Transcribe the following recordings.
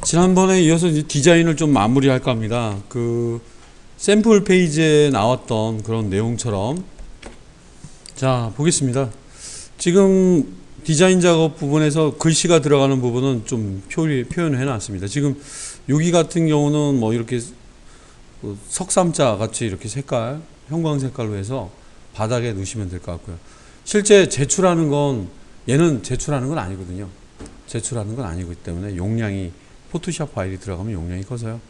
지난번에 이어서 이제 디자인을 좀 마무리할까 합니다. 그 샘플 페이지에 나왔던 그런 내용처럼 자 보겠습니다. 지금 디자인 작업 부분에서 글씨가 들어가는 부분은 좀 표현해 놨습니다. 지금 여기 같은 경우는 뭐 이렇게 석삼자 같이 이렇게 색깔 형광 색깔로 해서 바닥에 놓으시면 될 것 같고요. 실제 제출하는 건 얘는 제출하는 건 아니거든요. 제출하는 건 아니기 때문에 용량이 포토샵 파일이 들어가면 용량이 커서요.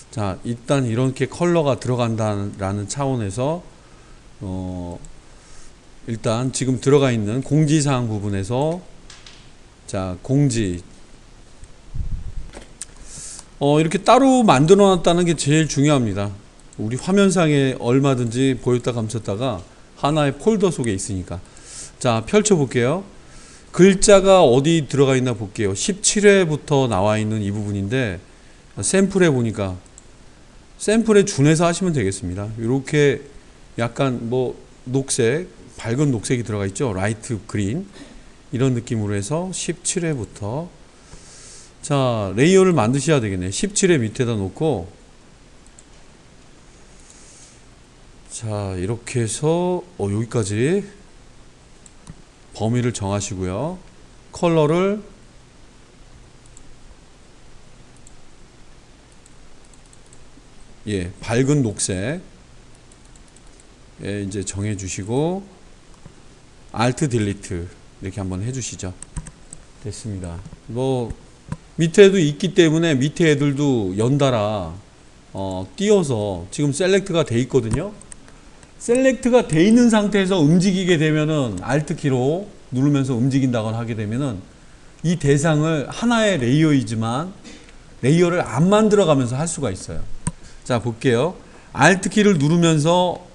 자, 일단 이렇게 컬러가 들어간다라는 차원에서 일단 지금 들어가 있는 공지사항 부분에서 자, 공지 이렇게 따로 만들어 놨다는 게 제일 중요합니다. 우리 화면상에 얼마든지 보였다 감췄다가 하나의 폴더 속에 있으니까. 자, 펼쳐 볼게요. 글자가 어디 들어가 있나 볼게요. 17회부터 나와 있는 이 부분인데 샘플에 보니까 샘플에 준해서 하시면 되겠습니다. 이렇게 약간 뭐 녹색, 밝은 녹색이 들어가 있죠. 라이트 그린 이런 느낌으로 해서 17회부터 자, 레이어를 만드셔야 되겠네요. 17회 밑에다 놓고 자, 이렇게 해서 여기까지 범위를 정하시고요. 컬러를 밝은 녹색 이제 정해 주시고 Alt 딜리트 이렇게 한번 해 주시죠. 됐습니다. 뭐 밑에도 있기 때문에 밑에 애들도 연달아 띄워서 지금 셀렉트가 돼 있거든요. 셀렉트가 돼 있는 상태에서 움직이게 되면은 Alt 키로 누르면서 움직인다거나 하게 되면은 이 대상을 하나의 레이어이지만 레이어를 안 만들어 가면서 할 수가 있어요. 자, 볼게요. Alt 키를 누르면서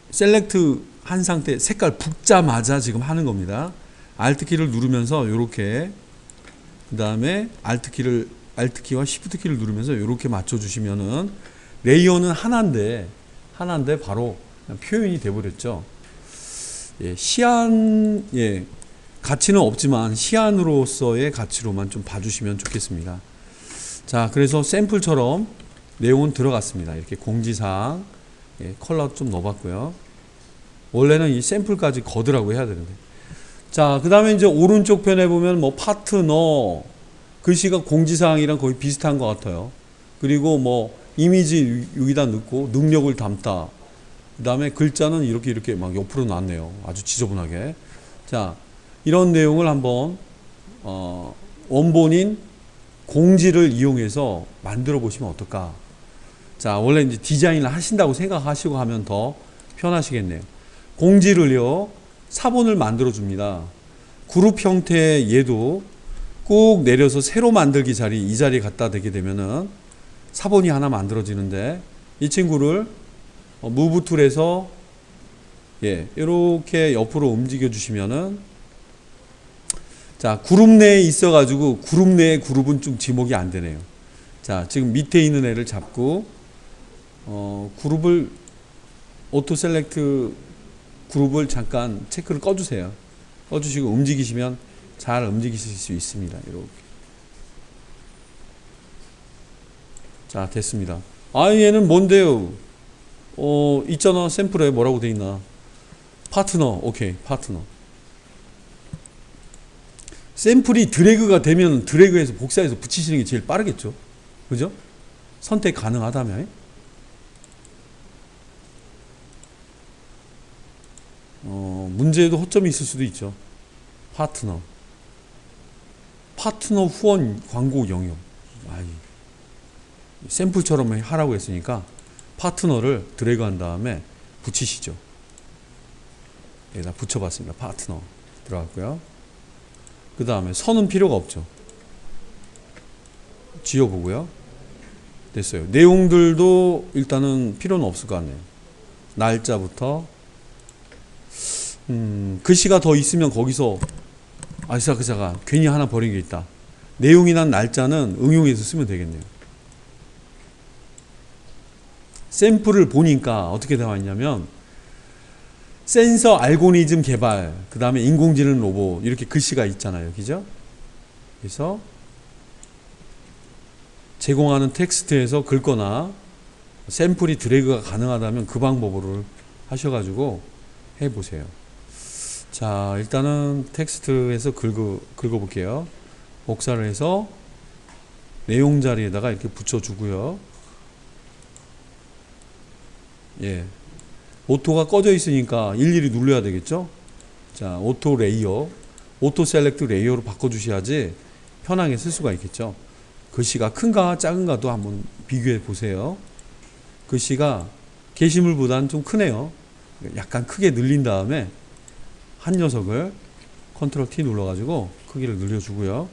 셀렉트 한 상태 색깔 붓자마자 지금 하는 겁니다. Alt 키를 누르면서 요렇게 그 다음에 Alt 키와 Shift 키를 누르면서 요렇게 맞춰 주시면은 레이어는 하나인데 바로 표현이 돼 버렸죠. 시안 가치는 없지만 시안으로서의 가치로만 좀 봐주시면 좋겠습니다. 자, 그래서 샘플처럼 내용은 들어갔습니다. 이렇게 공지사항 컬러 좀 넣어봤고요. 원래는 이 샘플까지 거드라고 해야 되는데. 자, 그 다음에 이제 오른쪽 편에 보면 뭐 파트너 글씨가 공지사항이랑 거의 비슷한 것 같아요. 그리고 뭐 이미지 여기다 넣고 능력을 담다. 그 다음에 글자는 이렇게 막 옆으로 놨네요. 아주 지저분하게. 자, 이런 내용을 한번 원본인 공지를 이용해서 만들어 보시면 어떨까. 자, 원래 이제 디자인을 하신다고 생각하시고 하면 더 편하시겠네요. 공지를요 사본을 만들어 줍니다. 그룹 형태의 얘도 꾹 내려서 새로 만들기 자리 이 자리에 갖다 대게 되면은 사본이 하나 만들어지는데 이 친구를 무브 툴에서 이렇게 옆으로 움직여 주시면은 자, 그룹 내에 있어 가지고 그룹 내의 그룹은 좀 지목이 안 되네요. 자, 지금 밑에 있는 애를 잡고 그룹을 오토 셀렉트 그룹을 잠깐 체크를 꺼 주세요. 꺼 주시고 움직이시면 잘 움직이실 수 있습니다. 이렇게. 자, 됐습니다. 아, 얘는 뭔데요? 있잖아. 샘플에 뭐라고 돼 있나? 파트너. 오케이. 파트너. 샘플이 드래그가 되면 드래그해서 복사해서 붙이시는 게 제일 빠르겠죠? 그죠? 선택 가능하다면. 문제에도 허점이 있을 수도 있죠. 파트너. 파트너 후원 광고 영역. 샘플처럼 하라고 했으니까 파트너를 드래그 한 다음에 붙이시죠. 여기다 붙여봤습니다. 파트너 들어갔고요. 그 다음에 선은 필요가 없죠. 지워보고요. 됐어요. 내용들도 일단은 필요는 없을 것 같네요. 날짜부터 글씨가 더 있으면 거기서 아이사크자가 괜히 하나 버린 게 있다. 내용이나 날짜는 응용해서 쓰면 되겠네요. 샘플을 보니까 어떻게 나와 있냐면 센서 알고리즘 개발, 그 다음에 인공지능 로봇 이렇게 글씨가 있잖아요. 그죠? 그래서 제공하는 텍스트에서 긁거나 샘플이 드래그가 가능하다면 그 방법으로 하셔가지고 해보세요. 자, 일단은 텍스트에서 긁어볼게요. 복사를 해서 내용 자리에다가 이렇게 붙여주고요. 예. 오토가 꺼져 있으니까 일일이 눌러야 되겠죠? 자, 오토 레이어, 오토 셀렉트 레이어로 바꿔주셔야지 편하게 쓸 수가 있겠죠. 글씨가 큰가 작은가도 한번 비교해 보세요. 글씨가 게시물보다는 좀 크네요. 약간 크게 늘린 다음에 한 녀석을 컨트롤 T 눌러가지고 크기를 늘려주고요.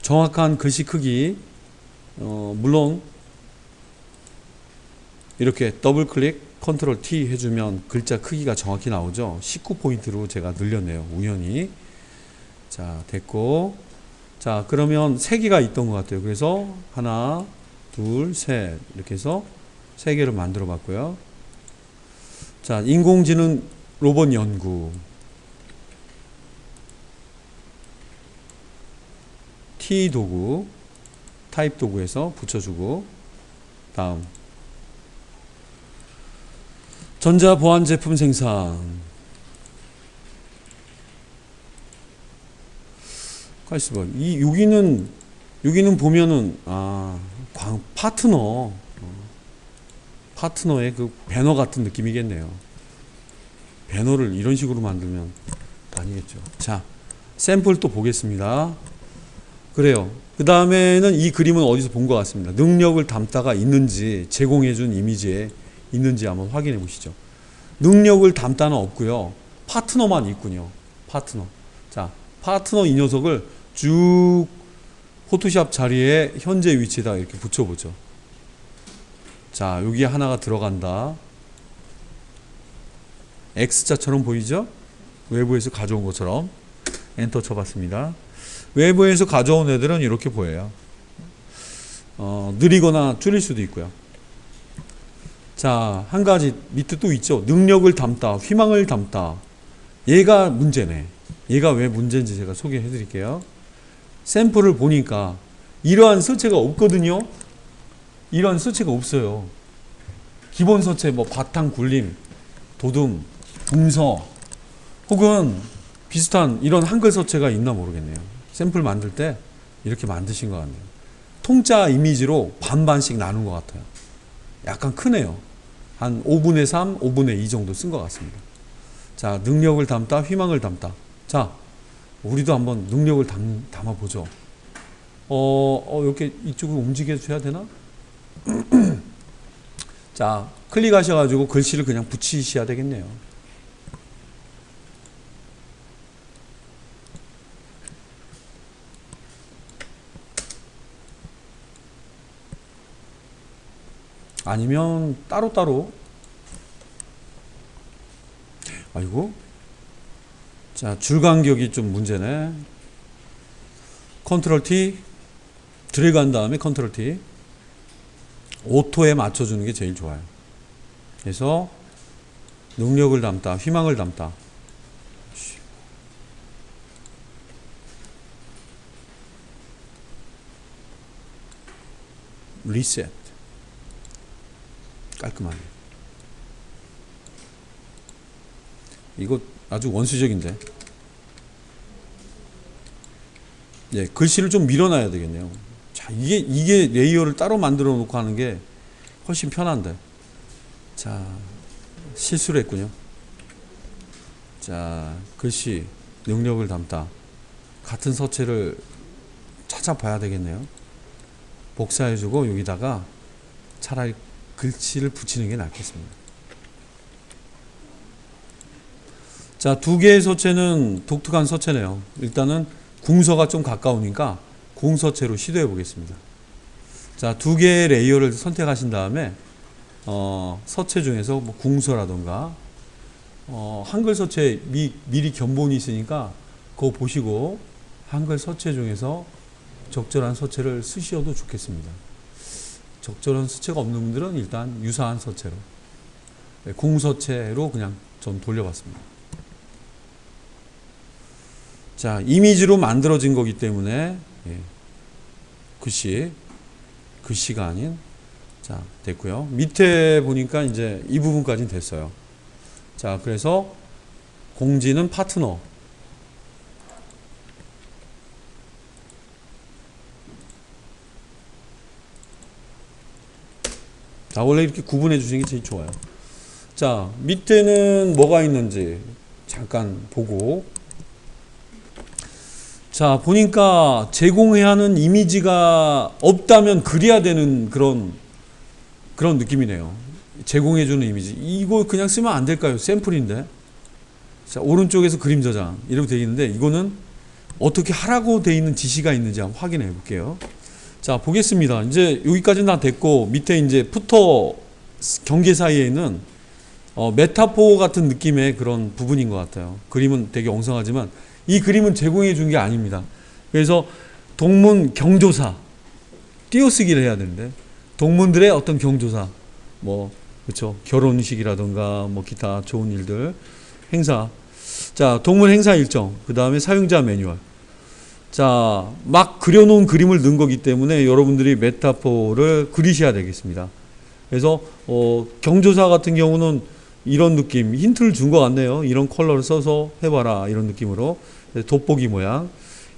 정확한 글씨 크기, 물론 이렇게 더블 클릭 컨트롤 T 해주면 글자 크기가 정확히 나오죠. 19포인트로 제가 늘렸네요. 우연히. 자, 됐고. 자, 그러면 3개가 있던 것 같아요. 그래서 하나, 둘, 셋 이렇게 해서 3개를 만들어 봤고요. 자, 인공지능 로봇 연구. T 도구, 타입 도구에서 붙여주고, 다음. 전자 보안 제품 생산. 가만있어 봐. 여기는 보면은, 파트너의 그 배너 같은 느낌이겠네요. 배너를 이런 식으로 만들면 아니겠죠. 자, 샘플 또 보겠습니다. 그래요. 그 다음에는 이 그림은 어디서 본 것 같습니다. 능력을 담다가 있는지, 제공해준 이미지에 있는지 한번 확인해 보시죠. 능력을 담다는 없고요. 파트너만 있군요. 파트너. 자, 파트너 이 녀석을 쭉 포토샵 자리에 현재 위치에다 이렇게 붙여보죠. 자, 여기에 하나가 들어간다. X자처럼 보이죠? 외부에서 가져온 것처럼. 엔터 쳐봤습니다. 외부에서 가져온 애들은 이렇게 보여요. 느리거나 줄일 수도 있고요. 자, 한 가지 밑에 또 있죠. 능력을 담다, 희망을 담다. 얘가 문제네. 얘가 왜 문제인지 제가 소개해 드릴게요. 샘플을 보니까 이러한 서체가 없거든요. 이러한 서체가 없어요. 기본 서체, 뭐 바탕 굴림, 도둠, 붕서 혹은 비슷한 이런 한글 서체가 있나 모르겠네요. 샘플 만들 때 이렇게 만드신 것 같네요. 통짜 이미지로 반반씩 나눈 것 같아요. 약간 크네요. 한 5분의 3, 5분의 2 정도 쓴 것 같습니다. 자, 능력을 담다, 희망을 담다. 자, 우리도 한번 능력을 담아보죠. 이렇게 이쪽으로 움직여줘야 되나? 자, 클릭하셔가지고 글씨를 그냥 붙이셔야 되겠네요. 아니면 따로따로. 아이고. 자, 줄 간격이 좀 문제네. 컨트롤 T 드래그 한 다음에 컨트롤 T 오토에 맞춰주는 게 제일 좋아요. 그래서 능력을 담다, 희망을 담다. 리셋. 깔끔하네. 이거 아주 원수적인데. 예, 글씨를 좀 밀어놔야 되겠네요. 자, 이게 레이어를 따로 만들어 놓고 하는 게 훨씬 편한데. 자, 실수를 했군요. 자, 글씨, 능력을 담다. 같은 서체를 찾아봐야 되겠네요. 복사해주고 여기다가 차라리 글씨를 붙이는 게 낫겠습니다. 자, 두 개의 서체는 독특한 서체네요. 일단은 궁서가 좀 가까우니까 궁서체로 시도해 보겠습니다. 자, 두 개의 레이어를 선택하신 다음에 서체 중에서 뭐 궁서라던가 한글 서체 미리 견본이 있으니까 그거 보시고 한글 서체 중에서 적절한 서체를 쓰셔도 좋겠습니다. 적절한 서체가 없는 분들은 일단 유사한 서체로, 궁서체로 그냥 전 돌려봤습니다. 자, 이미지로 만들어진 거기 때문에 글씨 글씨가 아닌. 자, 됐고요. 밑에 보니까 이제 이 부분까지는 됐어요. 자, 그래서 공지는 파트너. 자, 원래 이렇게 구분해 주시는 게 제일 좋아요. 자, 밑에는 뭐가 있는지 잠깐 보고. 자, 보니까 제공해야 하는 이미지가 없다면 그려야 되는 그런 느낌이네요. 제공해주는 이미지. 이거 그냥 쓰면 안 될까요? 샘플인데. 자, 오른쪽에서 그림 저장. 이렇게 되어 있는데, 이거는 어떻게 하라고 되어 있는 지시가 있는지 한번 확인해 볼게요. 자, 보겠습니다. 이제 여기까지는 다 됐고, 밑에 이제 푸터 경계 사이에는 메타포 같은 느낌의 그런 부분인 것 같아요. 그림은 되게 엉성하지만, 이 그림은 제공해 준 게 아닙니다. 그래서 동문 경조사. 띄어쓰기를 해야 되는데, 동문들의 어떤 경조사, 뭐, 그쵸. 결혼식이라든가, 뭐, 기타 좋은 일들, 행사. 자, 동문 행사 일정. 그 다음에 사용자 매뉴얼. 자, 막 그려놓은 그림을 넣은 거기 때문에 여러분들이 메타포를 그리셔야 되겠습니다. 그래서, 경조사 같은 경우는 이런 느낌, 힌트를 준 것 같네요. 이런 컬러를 써서 해봐라. 이런 느낌으로. 돋보기 모양.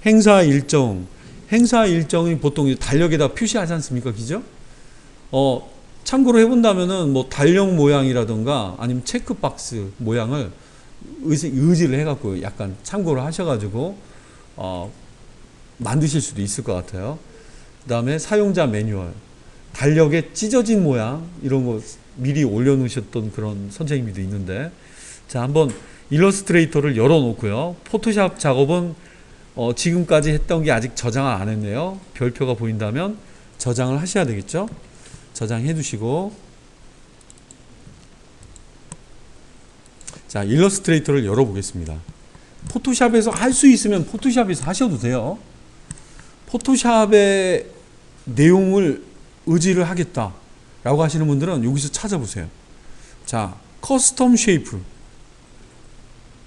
행사 일정. 행사 일정이 보통 달력에다 표시하지 않습니까? 그죠? 참고로 해본다면은 뭐 달력 모양이라든가 아니면 체크박스 모양을 의지를 해갖고 약간 참고를 하셔가지고 만드실 수도 있을 것 같아요. 그 다음에 사용자 매뉴얼, 달력에 찢어진 모양 이런 거 미리 올려놓으셨던 그런 선생님도 있는데, 자, 한번 일러스트레이터를 열어놓고요. 포토샵 작업은 지금까지 했던 게 아직 저장을 안 했네요. 별표가 보인다면 저장을 하셔야 되겠죠. 저장해 두시고, 자, 일러스트레이터를 열어보겠습니다. 포토샵에서 할 수 있으면 포토샵에서 하셔도 돼요. 포토샵의 내용을 의지를 하겠다 라고 하시는 분들은 여기서 찾아보세요. 자, 커스텀 쉐이프,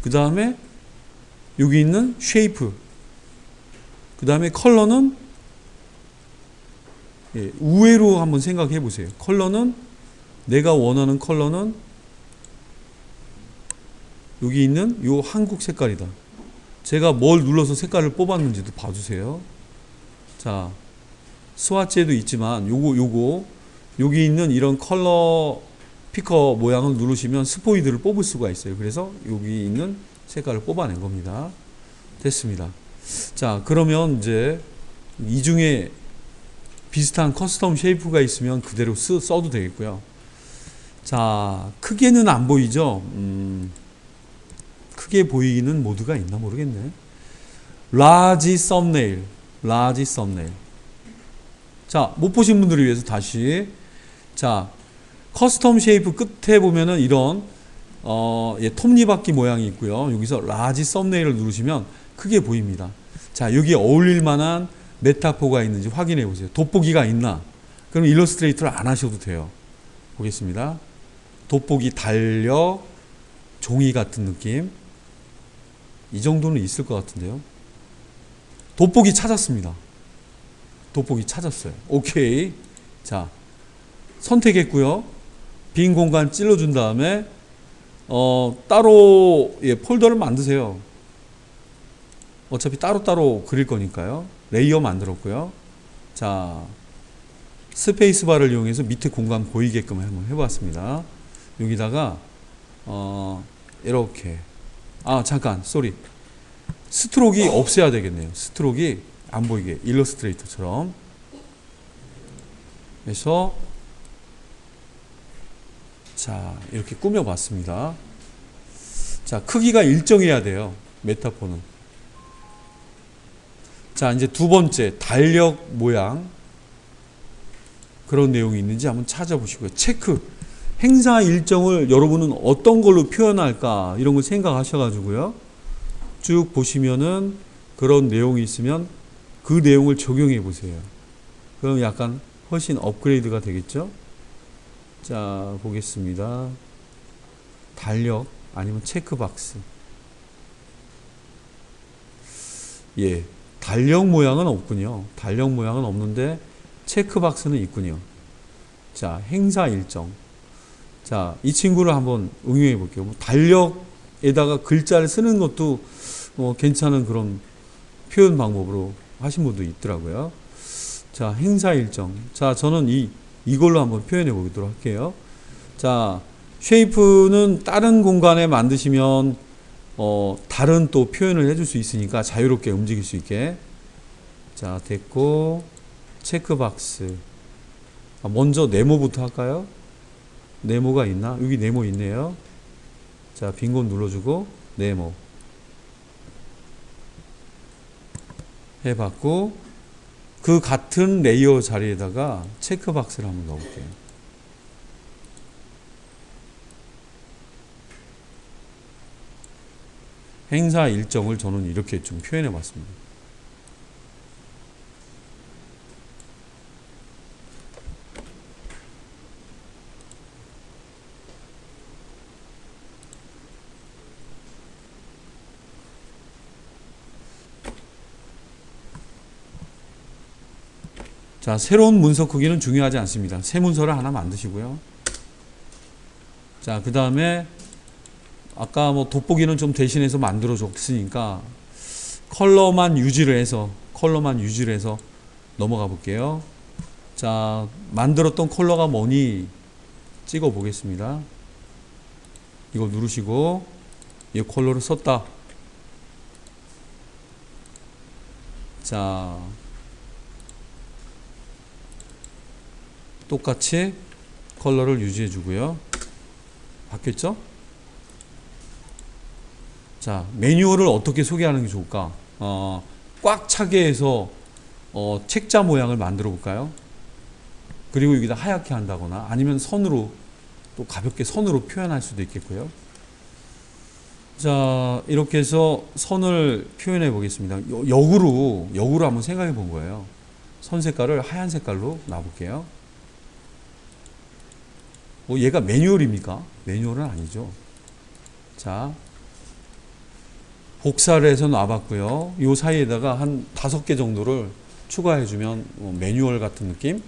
그 다음에 여기 있는 쉐이프, 그 다음에 컬러는 우회로 한번 생각해 보세요. 컬러는 내가 원하는 컬러는 여기 있는 요 한국 색깔이다. 제가 뭘 눌러서 색깔을 뽑았는지도 봐주세요. 자, 스와치에도 있지만 요거 여기 있는 이런 컬러 피커 모양을 누르시면 스포이드를 뽑을 수가 있어요. 그래서 여기 있는 색깔을 뽑아낸 겁니다. 됐습니다. 자, 그러면 이제 이 중에 비슷한 커스텀 쉐이프가 있으면 그대로 써도 되겠고요. 자, 크게는 안 보이죠? 크게 보이는 모드가 있나 모르겠네. 라지 썸네일. 자, 못 보신 분들을 위해서 다시. 자, 커스텀 쉐이프 끝에 보면은 이런 톱니바퀴 모양이 있고요. 여기서 라지 썸네일을 누르시면 크게 보입니다. 자, 여기에 어울릴 만한 메타포가 있는지 확인해 보세요. 돋보기가 있나? 그럼 일러스트레이터를 안 하셔도 돼요. 보겠습니다. 돋보기, 달력, 종이 같은 느낌. 이 정도는 있을 것 같은데요. 돋보기 찾았습니다. 돋보기 찾았어요. 오케이. 자, 선택했고요. 빈 공간 찔러준 다음에 따로 폴더를 만드세요. 어차피 따로따로 그릴 거니까요. 레이어 만들었고요. 자, 스페이스바를 이용해서 밑에 공간 보이게끔 한번 해봤습니다. 여기다가 이렇게 잠깐 쏘리, 스트로크가 없애야 되겠네요. 스트로크가 안 보이게 일러스트레이터처럼 해서 자, 이렇게 꾸며봤습니다. 자, 크기가 일정해야 돼요. 메타포는. 자, 이제 두 번째 달력 모양 그런 내용이 있는지 한번 찾아보시고요. 체크, 행사 일정을 여러분은 어떤 걸로 표현할까 이런 걸 생각하셔가지고요. 쭉 보시면은 그런 내용이 있으면 그 내용을 적용해 보세요. 그럼 약간 훨씬 업그레이드가 되겠죠. 자, 보겠습니다. 달력 아니면 체크박스. 예, 달력 모양은 없군요. 달력 모양은 없는데 체크박스는 있군요. 자, 행사 일정. 자, 이 친구를 한번 응용해 볼게요. 뭐 달력에다가 글자를 쓰는 것도 괜찮은 그런 표현 방법으로 하신 분도 있더라고요. 자, 행사 일정. 자, 저는 이걸로 한번 표현해 보도록 할게요. 자, 쉐이프는 다른 공간에 만드시면 다른 또 표현을 해줄 수 있으니까 자유롭게 움직일 수 있게. 자, 됐고, 체크박스. 먼저 네모부터 할까요? 네모가 있나? 여기 네모 있네요. 자, 빈 곳 눌러주고 네모 해봤고, 그 같은 레이어 자리에다가 체크박스를 한번 넣어볼게요. 행사 일정을 저는 이렇게 좀 표현해 봤습니다. 자, 새로운 문서 크기는 중요하지 않습니다. 새 문서를 하나 만드시고요. 자, 그 다음에 아까 뭐 돋보기는 좀 대신해서 만들어 줬으니까 컬러만 유지를 해서 넘어가 볼게요. 자, 만들었던 컬러가 뭐니 찍어 보겠습니다. 이거 누르시고 이 컬러를 썼다. 자, 똑같이 컬러를 유지해 주고요. 바뀌었죠? 자, 매뉴얼을 어떻게 소개하는 게 좋을까? 꽉 차게 해서 책자 모양을 만들어 볼까요? 그리고 여기다 하얗게 한다거나 아니면 선으로 또 가볍게 선으로 표현할 수도 있겠고요. 자, 이렇게 해서 선을 표현해 보겠습니다. 역으로 한번 생각해 본 거예요. 선 색깔을 하얀 색깔로 놔볼게요. 얘가 매뉴얼입니까? 매뉴얼은 아니죠. 자, 복사를 해서 놔봤고요. 이 사이에다가 한 5개 정도를 추가해주면 매뉴얼 같은 느낌?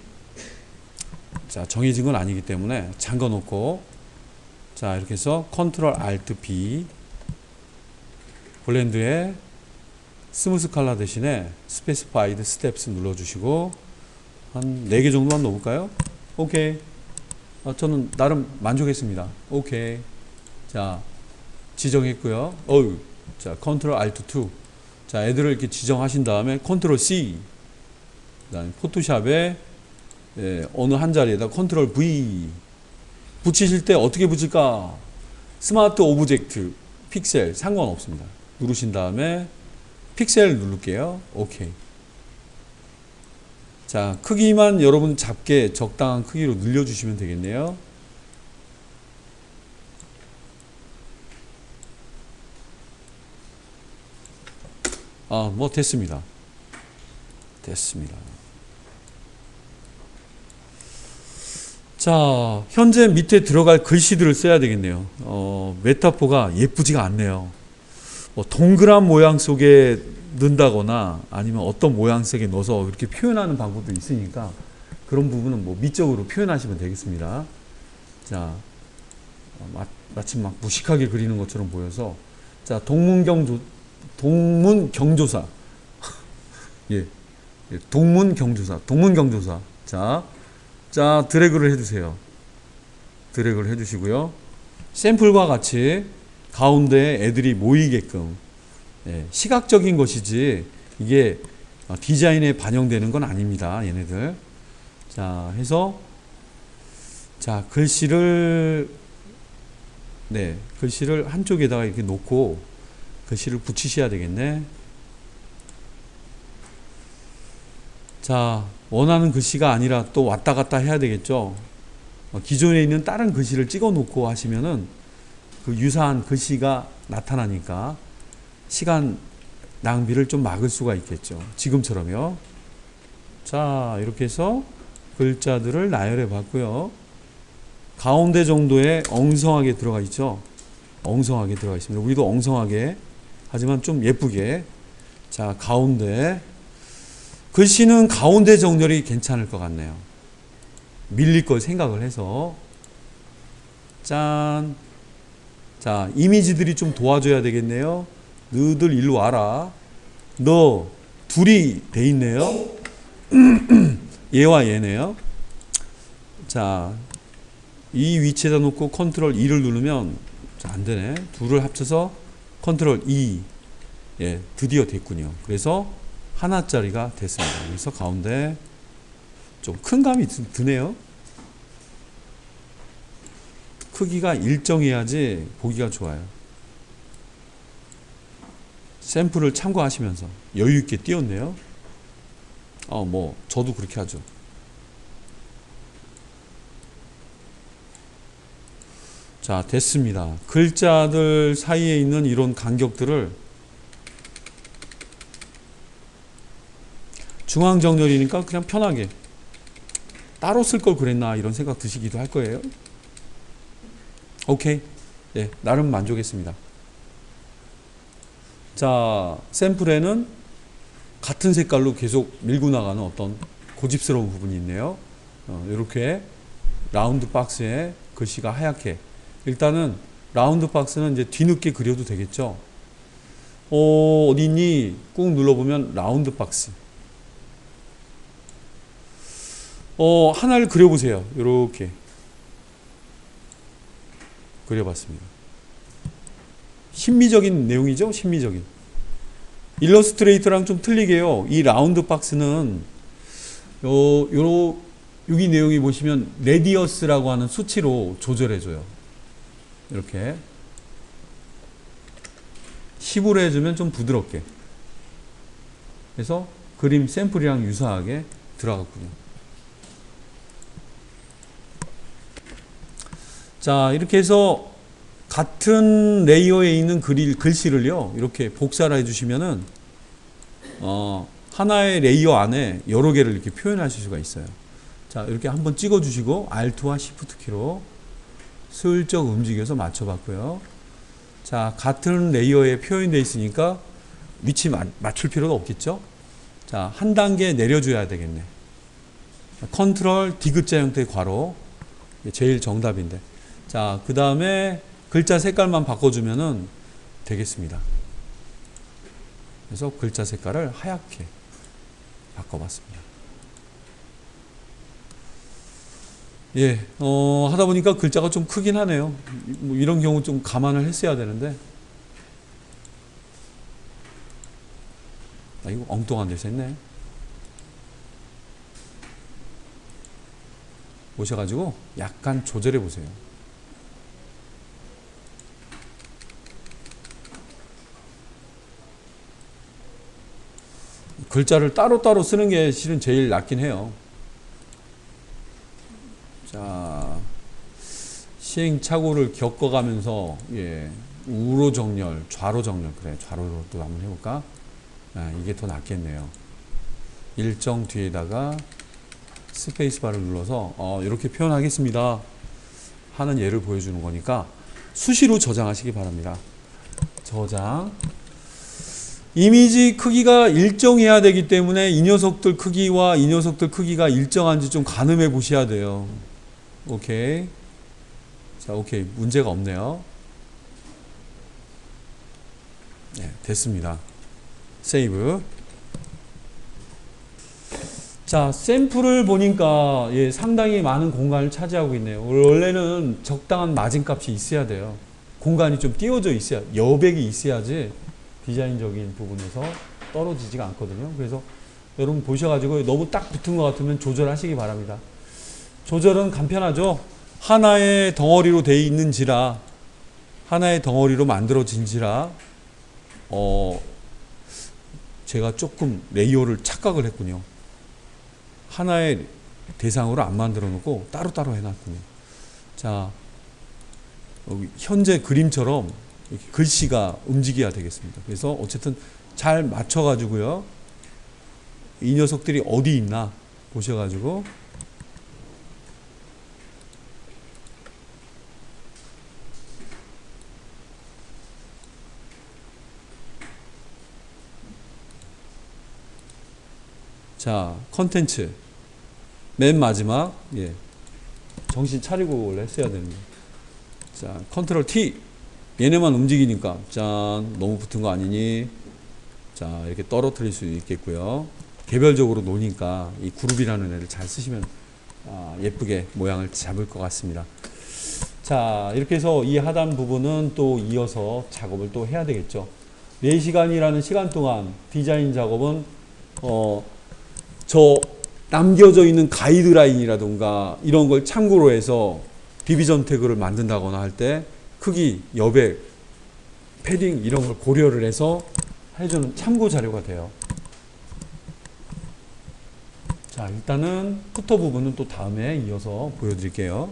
자, 정해진 건 아니기 때문에 잠궈 놓고, 자, 이렇게 해서 컨트롤 알트 B, 블렌드에 스무스 컬러 대신에 스페시파이드 스텝스 눌러주시고 한 4개 정도만 넣어볼까요? 오케이. 저는 나름 만족했습니다. 오케이. 자, 지정했고요. 자, 컨트롤 알트 2. 자, 애들을 이렇게 지정하신 다음에 컨트롤 C. 그다음에 포토샵에 어느 한 자리에다 컨트롤 V. 붙이실 때 어떻게 붙일까? 스마트 오브젝트, 픽셀 상관없습니다. 누르신 다음에 픽셀 누를게요. 오케이. 자, 크기만 여러분 잡게 적당한 크기로 늘려주시면 되겠네요. 뭐 됐습니다. 자, 현재 밑에 들어갈 글씨들을 써야 되겠네요. 메타포가 예쁘지가 않네요. 동그란 모양 속에 넣는다거나 아니면 어떤 모양 속에 넣어서 이렇게 표현하는 방법도 있으니까 그런 부분은 뭐 미적으로 표현하시면 되겠습니다. 자, 마침 막 무식하게 그리는 것처럼 보여서, 자, 동문경조사. 예, 동문경조사. 자, 드래그를 해주세요. 드래그를 해주시고요. 샘플과 같이 가운데에 애들이 모이게끔, 시각적인 것이지 이게 디자인에 반영되는 건 아닙니다. 얘네들. 자, 해서 자, 글씨를 한쪽에다가 이렇게 놓고 글씨를 붙이셔야 되겠네. 자, 원하는 글씨가 아니라 또 왔다 갔다 해야 되겠죠. 기존에 있는 다른 글씨를 찍어 놓고 하시면은 그 유사한 글씨가 나타나니까 시간 낭비를 좀 막을 수가 있겠죠. 지금처럼요. 자, 이렇게 해서 글자들을 나열해 봤고요. 가운데 정도에 엉성하게 들어가 있죠. 엉성하게 들어가 있습니다. 우리도 엉성하게, 하지만 좀 예쁘게. 자, 가운데 글씨는 가운데 정렬이 괜찮을 것 같네요. 밀릴 걸 생각을 해서. 짠. 자, 이미지들이 좀 도와줘야 되겠네요. 너희들 일로 와라. 너 둘이 돼 있네요. 얘와 얘네요. 자, 이 위치에다 놓고 컨트롤 E를 누르면 자, 안 되네. 둘을 합쳐서 컨트롤 E. 예, 드디어 됐군요. 그래서 하나짜리가 됐습니다. 그래서 가운데 좀 큰 감이 드네요. 크기가 일정해야지 보기가 좋아요. 샘플을 참고하시면서 여유 있게 띄웠네요. 뭐 저도 그렇게 하죠. 자, 됐습니다. 글자들 사이에 있는 이런 간격들을 중앙 정렬이니까 그냥 편하게 따로 쓸 걸 그랬나 이런 생각 드시기도 할 거예요. 오케이. 네, 나름 만족했습니다. 자, 샘플에는 같은 색깔로 계속 밀고 나가는 어떤 고집스러운 부분이 있네요. 이렇게 라운드 박스에 글씨가 하얗게. 일단은 라운드 박스는 이제 뒤늦게 그려도 되겠죠. 어디 있니? 꾹 눌러보면 라운드 박스. 하나를 그려보세요. 이렇게 그려봤습니다. 심미적인 내용이죠. 심미적인. 일러스트레이터랑 좀 틀리게요. 이 라운드 박스는 여기 내용이 보시면 레디어스라고 하는 수치로 조절해줘요. 이렇게 10으로 해주면 좀 부드럽게. 그래서 그림 샘플이랑 유사하게 들어갔군요. 자, 이렇게 해서 같은 레이어에 있는 글씨를요, 이렇게 복사를 해주시면은, 하나의 레이어 안에 여러 개를 이렇게 표현하실 수가 있어요. 자, 이렇게 한번 찍어주시고, Alt와 Shift 키로 슬쩍 움직여서 맞춰봤고요. 자, 같은 레이어에 표현되어 있으니까 위치 맞출 필요도 없겠죠? 자, 한 단계 내려줘야 되겠네. 컨트롤 D자 형태의 괄호. 제일 정답인데. 자, 그 다음에 글자 색깔만 바꿔주면은 되겠습니다. 그래서 글자 색깔을 하얗게 바꿔봤습니다. 예, 하다 보니까 글자가 좀 크긴 하네요. 뭐 이런 경우 좀 감안을 했어야 되는데. 이거 엉뚱한 데서 했네. 오셔가지고 약간 조절해 보세요. 글자를 따로따로 쓰는 게 실은 제일 낫긴 해요. 자, 시행착오를 겪어가면서, 예, 우로 정렬, 좌로 정렬, 그래, 좌로로 또 한번 해볼까? 이게 더 낫겠네요. 일정 뒤에다가 스페이스바를 눌러서, 이렇게 표현하겠습니다 하는 예를 보여주는 거니까 수시로 저장하시기 바랍니다. 저장. 이미지 크기가 일정해야 되기 때문에 이 녀석들 크기와 이 녀석들 크기가 일정한지 좀 가늠해 보셔야 돼요. 오케이. 자, 오케이. 문제가 없네요. 네, 됐습니다. 세이브. 자, 샘플을 보니까 예, 상당히 많은 공간을 차지하고 있네요. 원래는 적당한 마진값이 있어야 돼요. 공간이 좀 띄워져 있어야, 여백이 있어야지 디자인적인 부분에서 떨어지지가 않거든요. 그래서 여러분 보셔가지고 너무 딱 붙은 것 같으면 조절하시기 바랍니다. 조절은 간편하죠. 하나의 덩어리로 되어 있는지라, 하나의 덩어리로 만들어진지라, 제가 조금 레이어를 착각을 했군요. 하나의 대상으로 안 만들어 놓고 따로따로 해놨군요. 자, 현재 그림처럼 이렇게 글씨가 움직여야 되겠습니다. 그래서 어쨌든 잘 맞춰가지고요. 이 녀석들이 어디 있나 보셔가지고 자, 컨텐츠. 맨 마지막, 예. 정신 차리고 원래 했어야 되는데. 자, 컨트롤 T. 얘네만 움직이니까. 짠, 너무 붙은 거 아니니? 자, 이렇게 떨어뜨릴 수 있겠고요. 개별적으로 노니까 이 그룹이라는 애를 잘 쓰시면 예쁘게 모양을 잡을 것 같습니다. 자, 이렇게 해서 이 하단 부분은 또 이어서 작업을 또 해야 되겠죠. 4시간이라는 시간 동안 디자인 작업은 저 남겨져 있는 가이드라인이라든가 이런 걸 참고로 해서 디비전 태그를 만든다거나 할 때 크기, 여백, 패딩 이런 걸 고려를 해서 해주는 참고 자료가 돼요. 자, 일단은 후터 부분은 또 다음에 이어서 보여드릴게요.